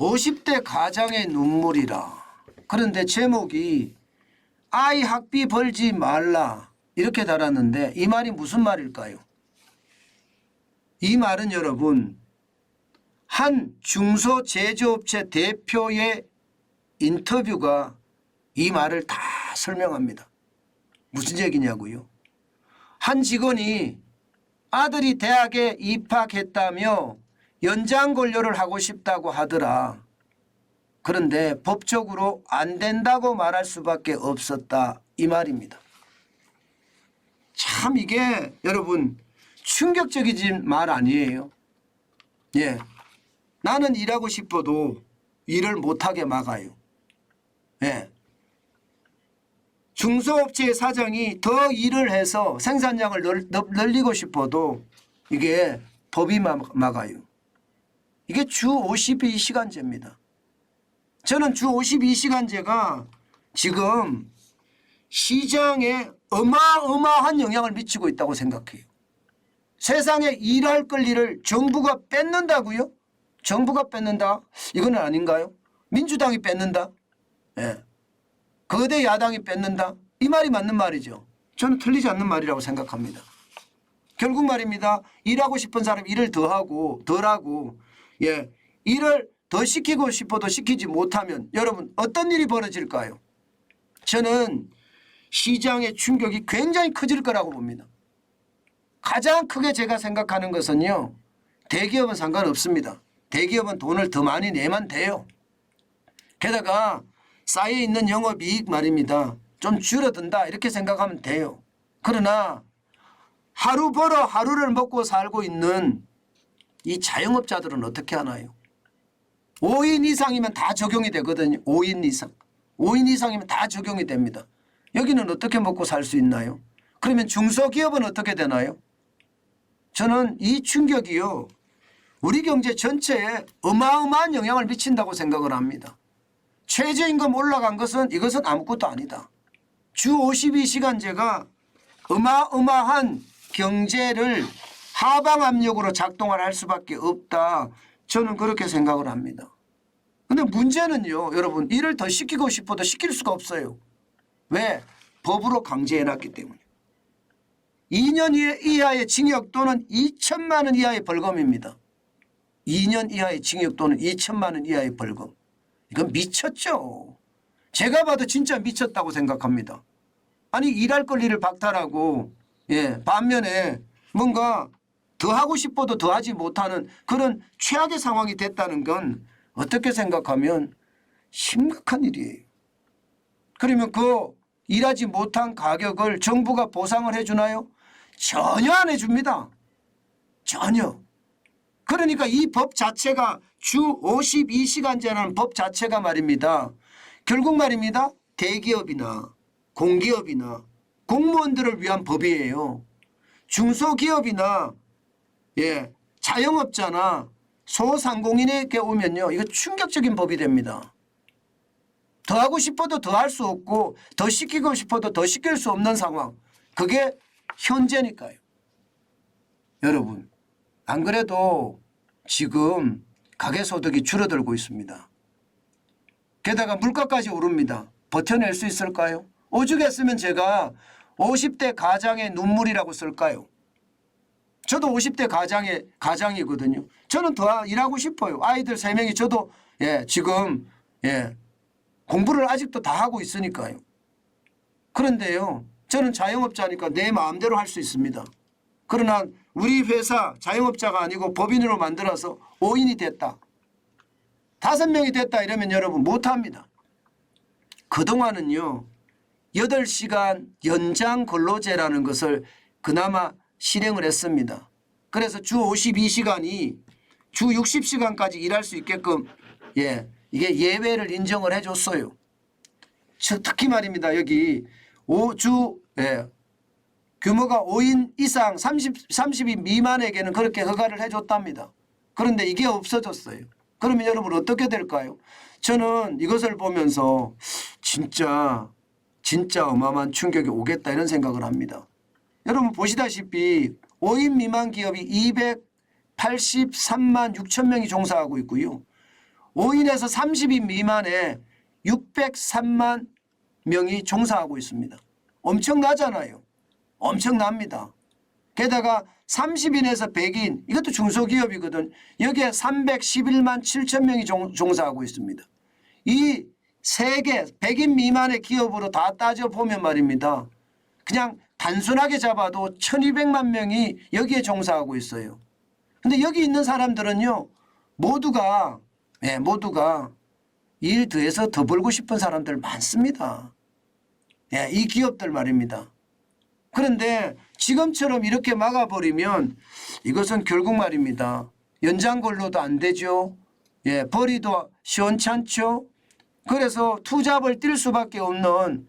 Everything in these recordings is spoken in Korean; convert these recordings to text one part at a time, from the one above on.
50대 가장의 눈물이라. 그런데 제목이 아이 학비 벌지 말라 이렇게 달았는데 이 말이 무슨 말일까요? 이 말은 여러분 한 중소제조업체 대표의 인터뷰가 이 말을 다 설명합니다. 무슨 얘기냐고요? 한 직원이 아들이 대학에 입학했다며 연장 근로를 하고 싶다고 하더라. 그런데 법적으로 안 된다고 말할 수밖에 없었다 이 말입니다. 참 이게 여러분 충격적이진 말 아니에요. 예, 나는 일하고 싶어도 일을 못하게 막아요. 예. 중소업체의 사장이 더 일을 해서 생산량을 늘리고 싶어도 이게 법이 막아요. 이게 주 52시간제입니다. 저는 주 52시간제가 지금 시장에 어마어마한 영향을 미치고 있다고 생각해요. 세상에 일할 권리를 정부가 뺏는다고요? 정부가 뺏는다? 이건 아닌가요? 민주당이 뺏는다? 예. 거대 야당이 뺏는다? 이 말이 맞는 말이죠. 저는 틀리지 않는 말이라고 생각합니다. 결국 말입니다. 일하고 싶은 사람 일을 덜하고 예, 일을 더 시키고 싶어도 시키지 못하면 여러분 어떤 일이 벌어질까요? 저는 시장의 충격이 굉장히 커질 거라고 봅니다. 가장 크게 제가 생각하는 것은요. 대기업은 상관없습니다. 대기업은 돈을 더 많이 내면 돼요. 게다가 쌓여있는 영업이익 말입니다. 좀 줄어든다 이렇게 생각하면 돼요. 그러나 하루 벌어 하루를 먹고 살고 있는 이 자영업자들은 어떻게 하나요? 5인 이상이면 다 적용이 되거든요. 5인 이상. 5인 이상이면 다 적용이 됩니다. 여기는 어떻게 먹고 살 수 있나요? 그러면 중소기업은 어떻게 되나요? 저는 이 충격이요. 우리 경제 전체에 어마어마한 영향을 미친다고 생각을 합니다. 최저임금 올라간 것은 이것은 아무것도 아니다. 주 52시간제가 어마어마한 경제를 하방 압력으로 작동을 할 수밖에 없다. 저는 그렇게 생각을 합니다. 그런데 문제는요. 여러분 일을 더 시키고 싶어도 시킬 수가 없어요. 왜? 법으로 강제해놨기 때문에. 2년 이하의 징역 또는 2천만 원 이하의 벌금입니다. 2년 이하의 징역 또는 2천만 원 이하의 벌금. 이건 미쳤죠. 제가 봐도 진짜 미쳤다고 생각합니다. 아니 일할 권리를 박탈하고 반면에 뭔가 더 하고 싶어도 더 하지 못하는 그런 최악의 상황이 됐다는 건 어떻게 생각하면 심각한 일이에요. 그러면 그 일하지 못한 가격을 정부가 보상을 해 주나요? 전혀 안 해줍니다. 전혀. 그러니까 이 법 자체가 주 52시간제라는 법 자체가 말입니다. 결국 말입니다. 대기업이나 공기업이나 공무원들을 위한 법이에요. 중소기업이나 자영업자나 소상공인에게 오면요. 이거 충격적인 법이 됩니다. 더 하고 싶어도 더 할 수 없고 더 시키고 싶어도 더 시킬 수 없는 상황. 그게 현재니까요. 여러분 안 그래도 지금 가계소득이 줄어들고 있습니다. 게다가 물가까지 오릅니다. 버텨낼 수 있을까요? 오죽했으면 제가 50대 가장의 눈물이라고 쓸까요? 저도 50대 가장이거든요. 저는 더 일하고 싶어요. 아이들 3명이 저도 지금 공부를 아직도 다 하고 있으니까요. 그런데요. 저는 자영업자니까 내 마음대로 할 수 있습니다. 그러나 우리 회사 자영업자가 아니고 법인으로 만들어서 5인이 됐다. 5명이 됐다 이러면 여러분 못합니다. 그동안은요. 8시간 연장 근로제라는 것을 그나마 실행을 했습니다. 그래서 주 52시간이 주 60시간까지 일할 수 있게끔 이게 예외를 인정을 해줬어요. 특히 말입니다. 여기 5주 규모가 5인 이상 30인 미만에게는 그렇게 허가를 해줬답니다. 그런데 이게 없어졌어요. 그러면 여러분 어떻게 될까요? 저는 이것을 보면서 진짜 어마어마한 충격이 오겠다 이런 생각을 합니다. 여러분 보시다시피 5인 미만 기업이 283만 6천 명이 종사하고 있고요. 5인에서 30인 미만에 603만 명이 종사하고 있습니다. 엄청나잖아요. 엄청납니다. 게다가 30인에서 100인 이것도 중소기업이거든. 여기에 311만 7천 명이 종사하고 있습니다. 이 세 개 100인 미만의 기업으로 다 따져보면 말입니다. 그냥 단순하게 잡아도 1200만 명이 여기에 종사하고 있어요. 근데 여기 있는 사람들은요. 모두가 일 더해서 더 벌고 싶은 사람들 많습니다. 이 기업들 말입니다. 그런데 지금처럼 이렇게 막아버리면 이것은 결국 말입니다. 연장 근로도 안 되죠. 벌이도 시원찮죠. 그래서 투잡을 뛸 수밖에 없는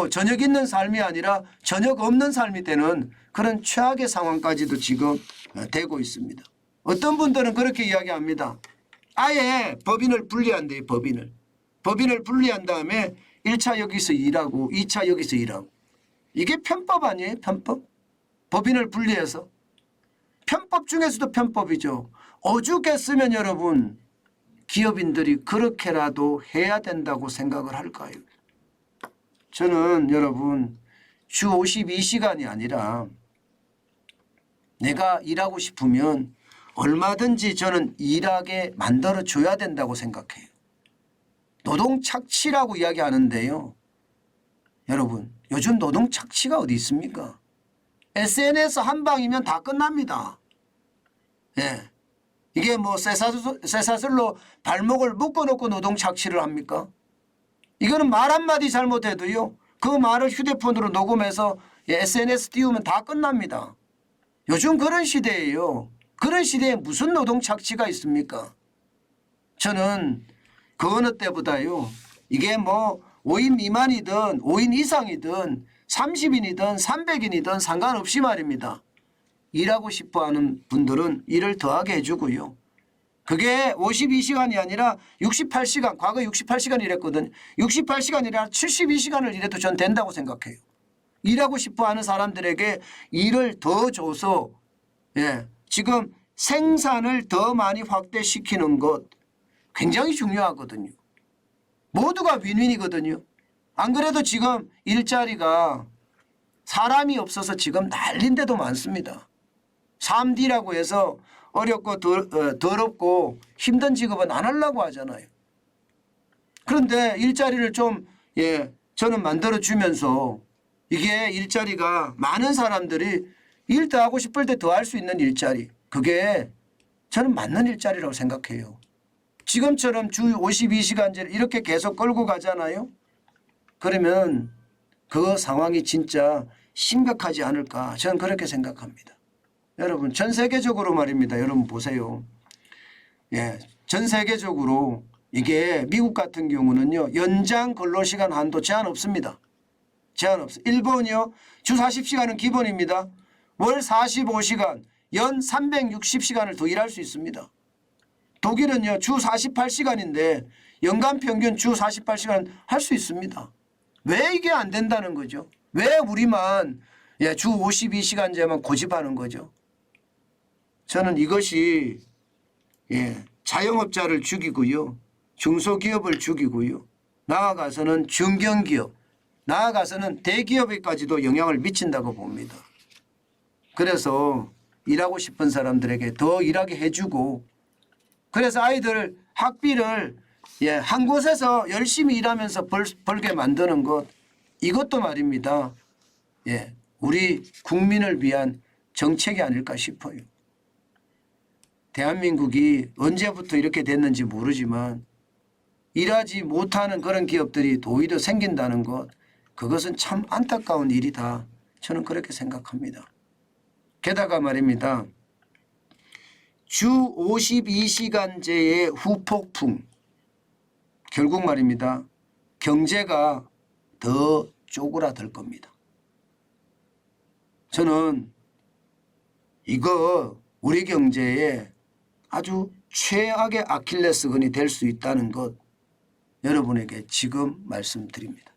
저녁 있는 삶이 아니라 저녁 없는 삶이 되는 그런 최악의 상황까지도 지금 되고 있습니다. 어떤 분들은 그렇게 이야기합니다. 아예 법인을 분리한대요. 법인을 분리한 다음에 1차 여기서 일하고 2차 여기서 일하고. 이게 편법 아니에요? 편법? 법인을 분리해서. 편법 중에서도 편법이죠. 오죽했으면 여러분 기업인들이 그렇게라도 해야 된다고 생각을 할까요? 저는 여러분 주 52시간이 아니라 내가 일하고 싶으면 얼마든지 저는 일하게 만들어줘야 된다고 생각해요. 노동 착취라고 이야기하는데요. 여러분 요즘 노동 착취가 어디 있습니까? SNS 한 방이면 다 끝납니다. 이게 쇠사슬로 발목을 묶어놓고 노동 착취를 합니까? 이거는 말 한마디 잘못해도요. 그 말을 휴대폰으로 녹음해서 SNS 띄우면 다 끝납니다. 요즘 그런 시대예요. 그런 시대에 무슨 노동 착취가 있습니까? 저는 그 어느 때보다요. 이게 5인 미만이든 5인 이상이든 30인이든 300인이든 상관없이 말입니다. 일하고 싶어하는 분들은 일을 더하게 해주고요. 그게 52시간이 아니라 68시간, 과거 68시간 일했거든요. 68시간이 아니라 72시간을 일해도 전 된다고 생각해요. 일하고 싶어하는 사람들에게 일을 더 줘서 지금 생산을 더 많이 확대시키는 것 굉장히 중요하거든요. 모두가 윈윈이거든요. 안 그래도 지금 일자리가 사람이 없어서 지금 난린 데도 많습니다. 3D라고 해서 어렵고 더럽고 힘든 직업은 안 하려고 하잖아요. 그런데 일자리를 좀 저는 만들어주면서 이게 일자리가 많은 사람들이 일 더 하고 싶을 때 더 할 수 있는 일자리 그게 저는 맞는 일자리라고 생각해요. 지금처럼 주 52시간제를 이렇게 계속 끌고 가잖아요. 그러면 그 상황이 진짜 심각하지 않을까 저는 그렇게 생각합니다. 여러분 전 세계적으로 말입니다. 여러분 보세요. 전 세계적으로 이게 미국 같은 경우는요. 연장 근로시간 한도 제한 없습니다. 제한 없어요. 일본이요. 주 40시간은 기본입니다. 월 45시간 연 360시간을 더 일할 수 있습니다. 독일은요. 주 48시간인데 연간 평균 주 48시간 할 수 있습니다. 왜 이게 안 된다는 거죠? 왜 우리만 주 52시간제만 고집하는 거죠? 저는 이것이 자영업자를 죽이고요. 중소기업을 죽이고요. 나아가서는 중견기업, 나아가서는 대기업에까지도 영향을 미친다고 봅니다. 그래서 일하고 싶은 사람들에게 더 일하게 해주고 그래서 아이들 학비를 한 곳에서 열심히 일하면서 벌게 만드는 것 이것도 말입니다. 우리 국민을 위한 정책이 아닐까 싶어요. 대한민국이 언제부터 이렇게 됐는지 모르지만 일하지 못하는 그런 기업들이 오히려 생긴다는 것 그것은 참 안타까운 일이다. 저는 그렇게 생각합니다. 게다가 말입니다. 주 52시간제의 후폭풍 결국 말입니다. 경제가 더 쪼그라들 겁니다. 저는 이거 우리 경제에 아주 최악의 아킬레스건이 될 수 있다는 것 여러분에게 지금 말씀드립니다.